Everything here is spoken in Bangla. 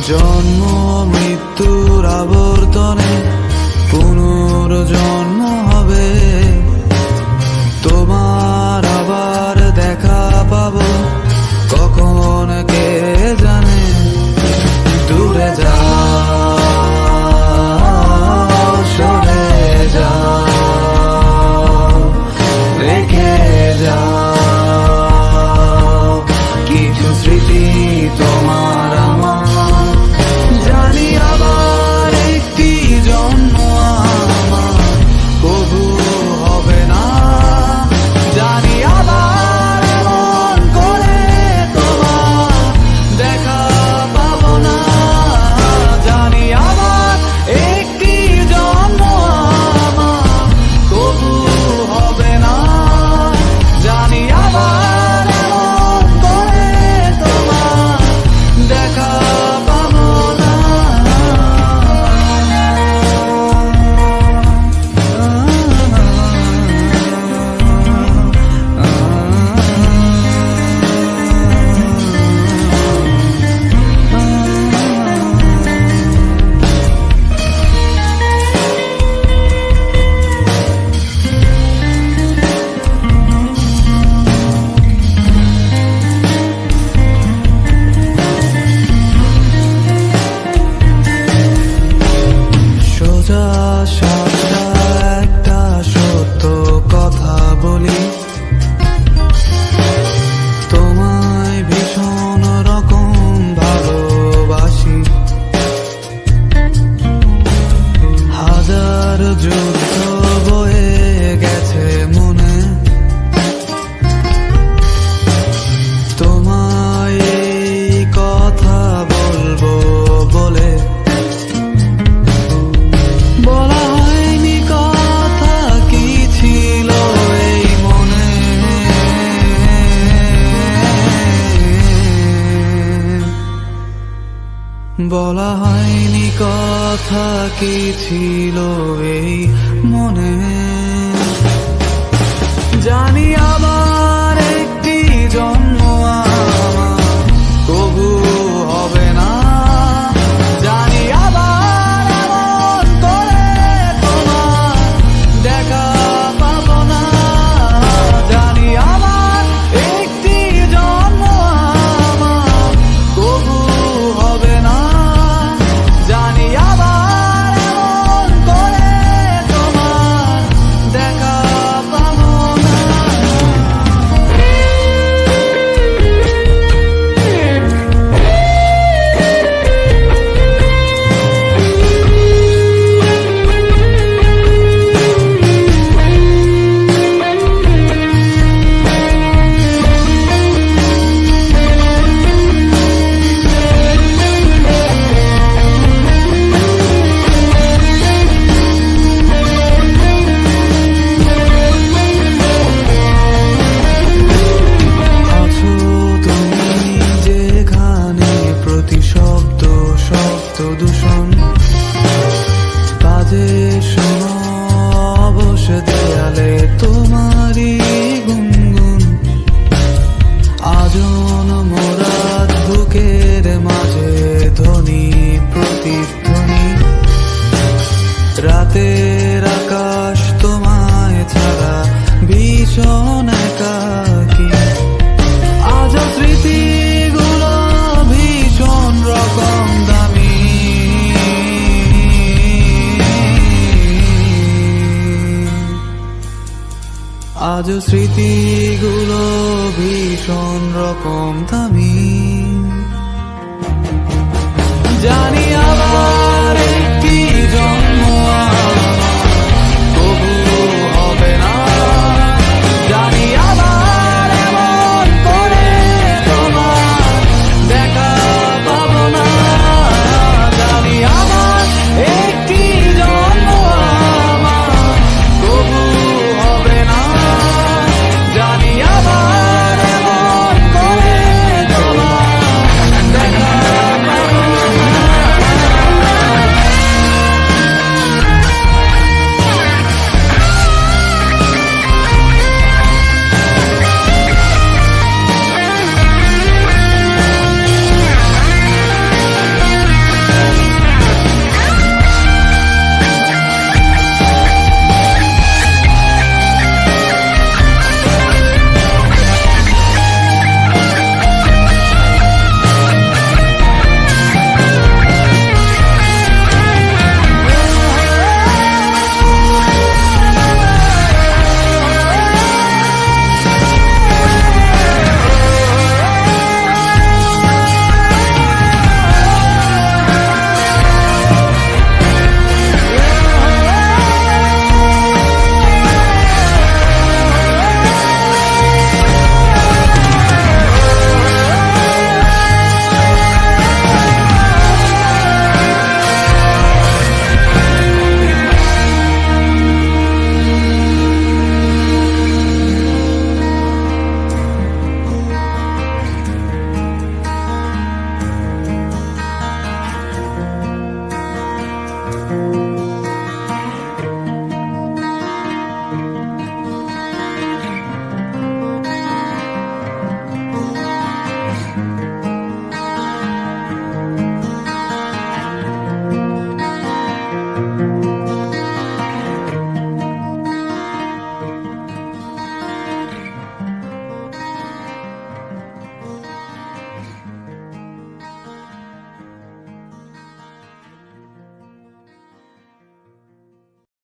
জন্ম মৃত্যুর আবর্তনে পুনর্জন্ম হবে, তোমার আবার দেখা পাবো কখন কে জানে। দূরে যাও, সরে যাও, রেখে যাও কিছু স্মৃতি তোমার আমার। জানি আবার একটি জন্ম আমার কবু হবে না, জানি আবার এমন করে তোমার দেখা পাবো না। জানি আবার একটি জন্ম আমার কবু হবে না, জানি আবার এমন করে তোমার দেখা পাবো না। সোজা সাপটা একটা সত্য কথা বলি, তোমায় ভীষণ রকম ভালোবাসি। হাজার যুদ্ধ বয়ে গেছে মনে, তোমায় এই কথা বলবো বলে। বলা হয়নি কথা কি ছিল এই মনে, বলা হয়নি কথা কি ছিল এই মনে। জানি আবার একটি জন্ম আমার কবু হবে না, জানি আবার এমন করে তোমার দেখা পাবো না। জানি আবার একটি জন্ম আমার কবু হবে না, জানি আবার এমন করে তোমার দেখা পাবো না। আছো তুমি যেখানে, প্রতি শব্দ শব্দ দূষণ বাজে শোনো অবশ দেয়ালে তোমারই গুনগুন। আজন মোরাত বুকের মাঝে ধ্বনি প্রতিধ্বনি, রাতের আকাশ তোমায় ছাড়া ভীষণ একাকী। আজ স্মৃতিগুলো ভীষণ রকম দামি, আজ স্মৃতিগুলো ভীষণ রকম দামি। জানি